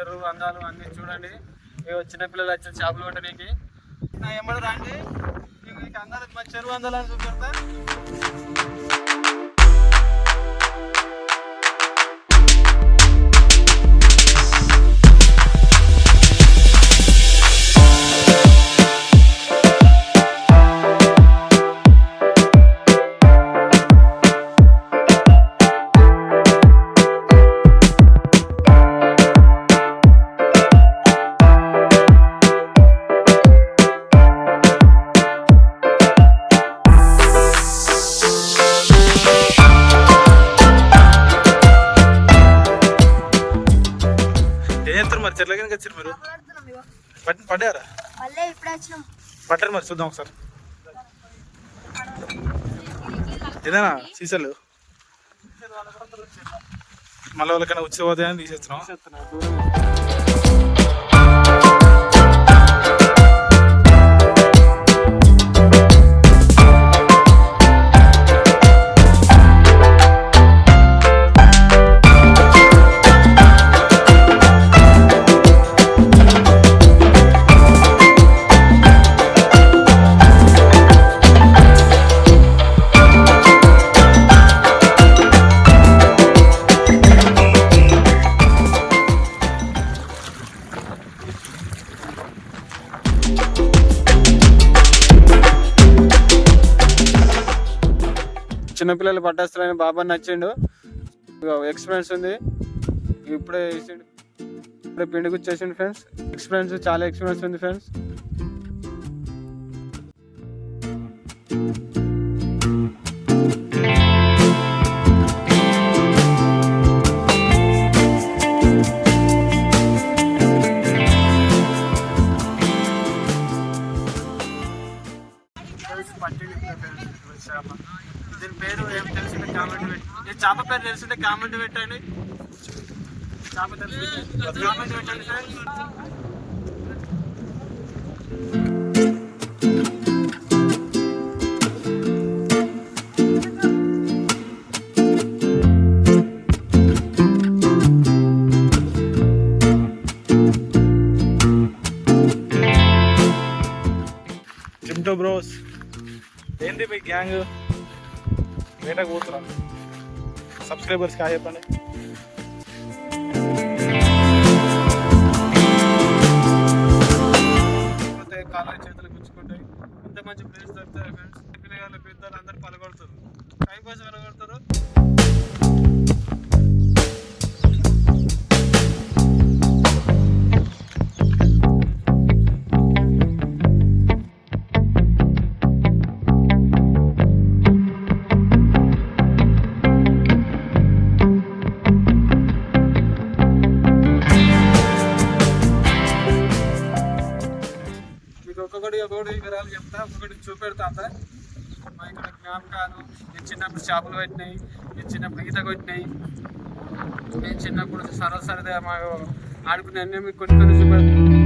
చెరువు అందాలు అన్నీ చూడండి. చిన్నపిల్లలు వచ్చి చేపలు పట్టడానికి నా ఎమ్మడి రాండి. మీకు అందాలు మా చెరువు అందాలు అని చూపెడతా. మరి చెట్లకి వచ్చారు మీరు పడ్డారా? పట్టారు మరి చూద్దాం ఒకసారి. ఏదైనా సీసాలు మళ్ళీ వాళ్ళకైనా వచ్చి పోతాయని తీసేస్తున్నాం. చిన్నపిల్లలు పట్టేస్తారని బాబా నచ్చిండు. ఎక్స్పీరియన్స్ ఉంది. ఇప్పుడే పిండికి వచ్చేసిండు ఫ్రెండ్స్. ఎక్స్పీరియన్స్ చాలా ఎక్స్పీరియన్స్ ఉంది ఫ్రెండ్స్. దీని పేరు ఏం తెలిసిందే కామెంట్ పెట్టి, చేప పేరు తెలిసిందే కామెంట్ పెట్టండి. చేప తెలిసిందే కామెంట్ పెట్టండి ఫ్రెండ్స్. జిమ్టో బ్రోస్ ఏంటి మీ గ్యాంగ్ వేటకు పోతున్నా? సబ్స్క్రైబర్స్కి హాయ్ చెప్పండి. కాళ్ళ చేతులు గుచ్చుకుంటాయి. ఇంత మంచి ప్లేస్ దొరుకుతాయి ఫ్రెండ్స్. పిల్లలు పెద్దలు అందరూ పలగొడతారు, టైం పాస్ పలగొడతారు. ఒక్కొక్కటి వివరాలు చెప్తా, ఒక్కొక్కటి చూపెడతా. అంతా మా ఇక్కడ జ్ఞాపకాలు. నేను చిన్నప్పుడు చేపలు పెట్టినాయి, నేను చిన్నప్పుడు ఈత కొట్టినాయి, నేను చిన్నప్పుడు సరదాగా మా ఆడుకునే అన్నీ మీకు కొన్ని చూపెడతాను.